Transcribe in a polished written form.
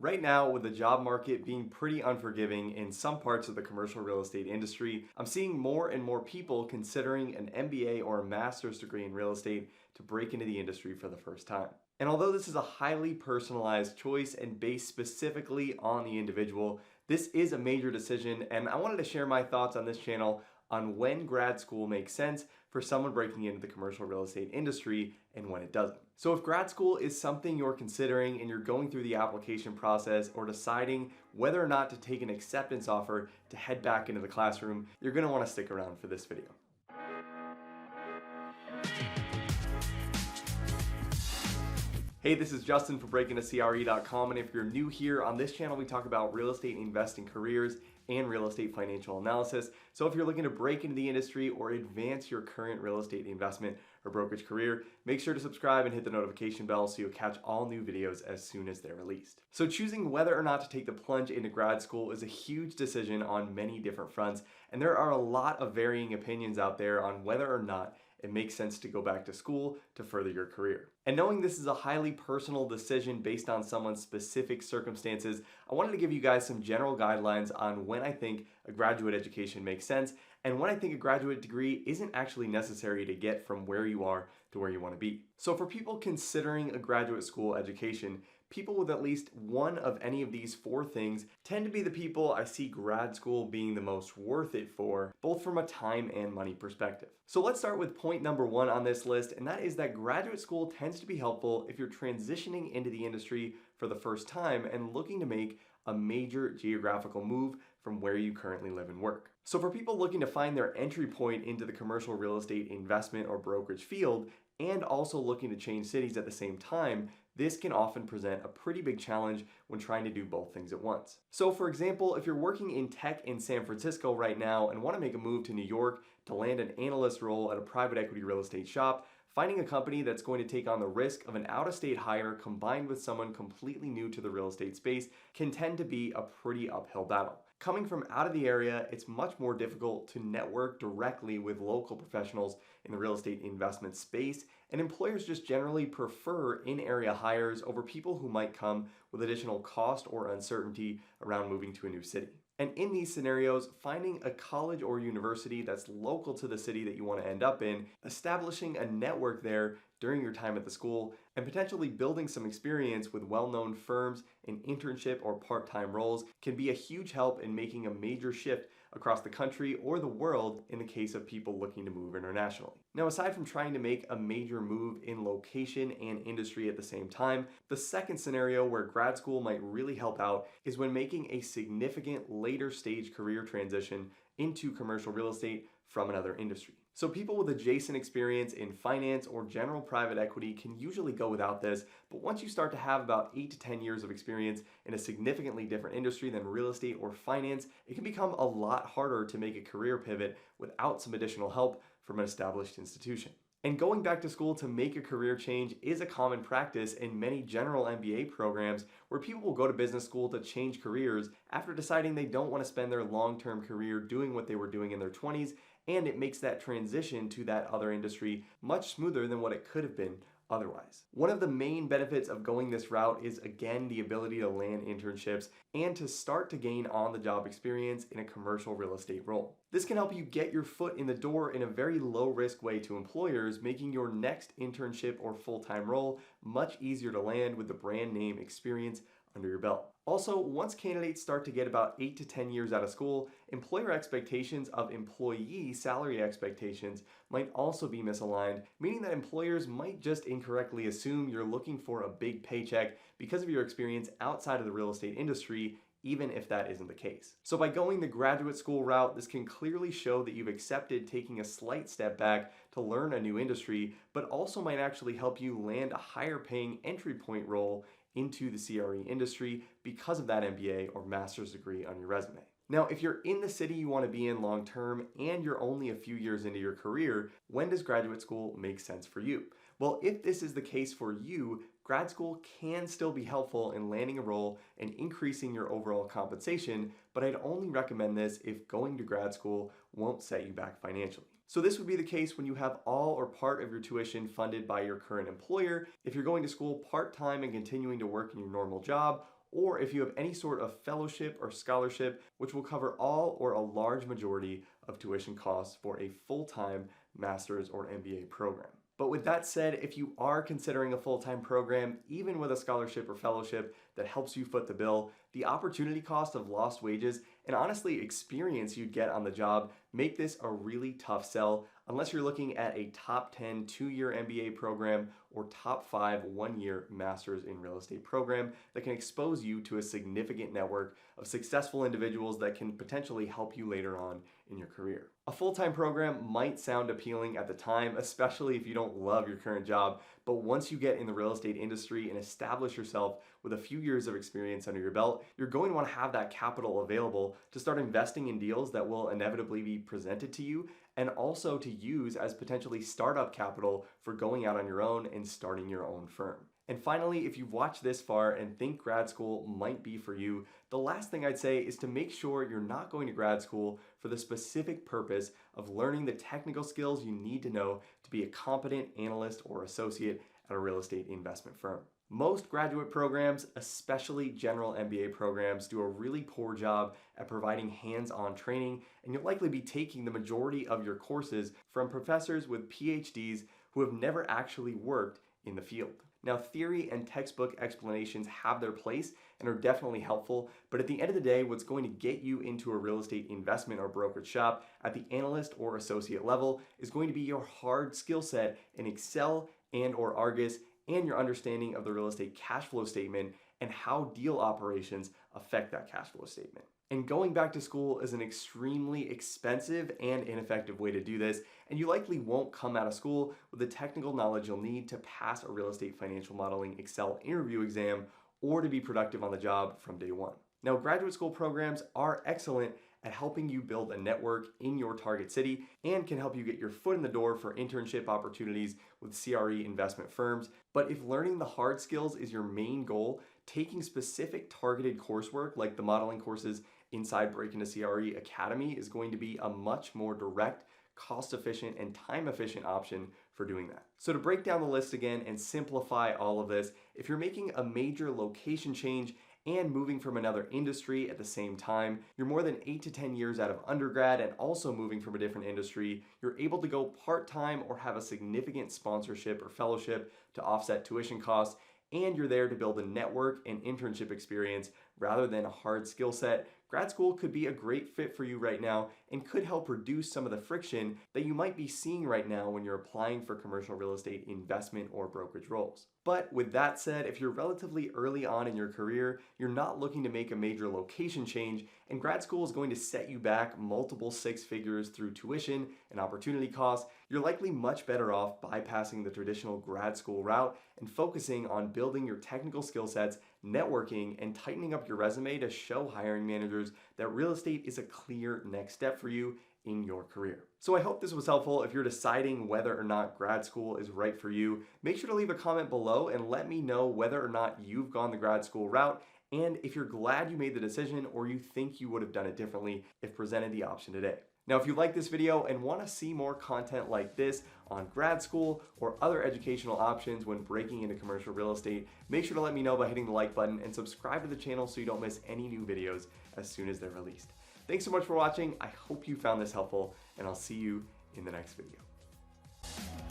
Right now, with the job market being pretty unforgiving in some parts of the commercial real estate industry, I'm seeing more and more people considering an MBA or a master's degree in real estate to break into the industry for the first time. And although this is a highly personalized choice and based specifically on the individual, this is a major decision, and I wanted to share my thoughts on this channel on when grad school makes sense for someone breaking into the commercial real estate industry and when it doesn't. So if grad school is something you're considering and you're going through the application process or deciding whether or not to take an acceptance offer to head back into the classroom, you're going to want to stick around for this video. Hey, this is Justin from breakintocre.com, and if you're new here, on this channel we talk about real estate investing careers and real estate financial analysis. So if you're looking to break into the industry or advance your current real estate investment or brokerage career, make sure to subscribe and hit the notification bell so you'll catch all new videos as soon as they're released. So choosing whether or not to take the plunge into grad school is a huge decision on many different fronts, and there are a lot of varying opinions out there on whether or not it makes sense to go back to school to further your career. And knowing this is a highly personal decision based on someone's specific circumstances, I wanted to give you guys some general guidelines on when I think a graduate education makes sense and when I think a graduate degree isn't actually necessary to get from where you are to where you want to be. So for people considering a graduate school education, people with at least one of any of these four things tend to be the people I see grad school being the most worth it for, both from a time and money perspective. So let's start with point number one on this list, and that is that graduate school tends to be helpful if you're transitioning into the industry for the first time and looking to make a major geographical move from where you currently live and work. So for people looking to find their entry point into the commercial real estate investment or brokerage field, and also looking to change cities at the same time, this can often present a pretty big challenge when trying to do both things at once. So for example, if you're working in tech in San Francisco right now and want to make a move to New York to land an analyst role at a private equity real estate shop, finding a company that's going to take on the risk of an out-of-state hire combined with someone completely new to the real estate space can tend to be a pretty uphill battle. Coming from out of the area, it's much more difficult to network directly with local professionals in the real estate investment space, and employers just generally prefer in-area hires over people who might come with additional cost or uncertainty around moving to a new city. And in these scenarios, finding a college or university that's local to the city that you want to end up in, establishing a network there during your time at the school, and potentially building some experience with well-known firms in internship or part-time roles can be a huge help in making a major shift across the country or the world in the case of people looking to move internationally. Now, aside from trying to make a major move in location and industry at the same time, the second scenario where grad school might really help out is when making a significant later stage career transition into commercial real estate from another industry. So people with adjacent experience in finance or general private equity can usually go without this, but once you start to have about 8 to 10 years of experience in a significantly different industry than real estate or finance, it can become a lot harder to make a career pivot without some additional help from an established institution. And going back to school to make a career change is a common practice in many general MBA programs where people will go to business school to change careers after deciding they don't want to spend their long-term career doing what they were doing in their 20s, and it makes that transition to that other industry much smoother than what it could have been otherwise. One of the main benefits of going this route is, again, the ability to land internships and to start to gain on-the-job experience in a commercial real estate role. This can help you get your foot in the door in a very low-risk way to employers, making your next internship or full-time role much easier to land with the brand name experience under your belt. Also, once candidates start to get about 8 to 10 years out of school, employer expectations of employee salary expectations might also be misaligned, meaning that employers might just incorrectly assume you're looking for a big paycheck because of your experience outside of the real estate industry, even if that isn't the case. So by going the graduate school route, this can clearly show that you've accepted taking a slight step back to learn a new industry, but also might actually help you land a higher paying entry point role into the CRE industry because of that MBA or master's degree on your resume. Now, if you're in the city you want to be in long term and you're only a few years into your career, when does graduate school make sense for you? Well, if this is the case for you, grad school can still be helpful in landing a role and increasing your overall compensation, but I'd only recommend this if going to grad school won't set you back financially. So this would be the case when you have all or part of your tuition funded by your current employer, if you're going to school part-time and continuing to work in your normal job, or if you have any sort of fellowship or scholarship, which will cover all or a large majority of tuition costs for a full-time master's or MBA program. But with that said, if you are considering a full-time program, even with a scholarship or fellowship that helps you foot the bill, the opportunity cost of lost wages and honestly experience you'd get on the job make this a really tough sell unless you're looking at a top 10 two-year MBA program or top 5 one-year master's in real estate program that can expose you to a significant network of successful individuals that can potentially help you later on in your career. A full-time program might sound appealing at the time, especially if you don't love your current job, but once you get in the real estate industry and establish yourself with a few years of experience under your belt, you're going to want to have that capital available to start investing in deals that will inevitably be presented to you, and also to use as potentially startup capital for going out on your own and starting your own firm. And finally, if you've watched this far and think grad school might be for you, the last thing I'd say is to make sure you're not going to grad school for the specific purpose of learning the technical skills you need to know to be a competent analyst or associate at a real estate investment firm. Most graduate programs, especially general MBA programs, do a really poor job at providing hands-on training, and you'll likely be taking the majority of your courses from professors with PhDs who have never actually worked in the field. Now, theory and textbook explanations have their place and are definitely helpful, but at the end of the day, what's going to get you into a real estate investment or brokerage shop at the analyst or associate level is going to be your hard skill set in Excel and or Argus, and your understanding of the real estate cash flow statement and how deal operations affect that cash flow statement. And going back to school is an extremely expensive and ineffective way to do this, and you likely won't come out of school with the technical knowledge you'll need to pass a real estate financial modeling Excel interview exam or to be productive on the job from day one. Now, graduate school programs are excellent at helping you build a network in your target city and can help you get your foot in the door for internship opportunities with CRE investment firms. But if learning the hard skills is your main goal, taking specific targeted coursework like the modeling courses inside Break Into CRE Academy is going to be a much more direct, cost-efficient, and time-efficient option for doing that. So to break down the list again and simplify all of this, if you're making a major location change and moving from another industry at the same time, you're more than 8 to 10 years out of undergrad and also moving from a different industry, you're able to go part-time or have a significant sponsorship or fellowship to offset tuition costs, and you're there to build a network and internship experience rather than a hard skill set, grad school could be a great fit for you right now and could help reduce some of the friction that you might be seeing right now when you're applying for commercial real estate investment or brokerage roles. But with that said, if you're relatively early on in your career, you're not looking to make a major location change, and grad school is going to set you back multiple six figures through tuition and opportunity costs, you're likely much better off bypassing the traditional grad school route and focusing on building your technical skill sets, networking, and tightening up your resume to show hiring managers that real estate is a clear next step for you in your career. So I hope this was helpful. If you're deciding whether or not grad school is right for you, make sure to leave a comment below and let me know whether or not you've gone the grad school route, and if you're glad you made the decision or you think you would have done it differently if presented the option today. Now, if you like this video and want to see more content like this on grad school or other educational options when breaking into commercial real estate, make sure to let me know by hitting the like button and subscribe to the channel so you don't miss any new videos as soon as they're released. Thanks so much for watching. I hope you found this helpful, and I'll see you in the next video.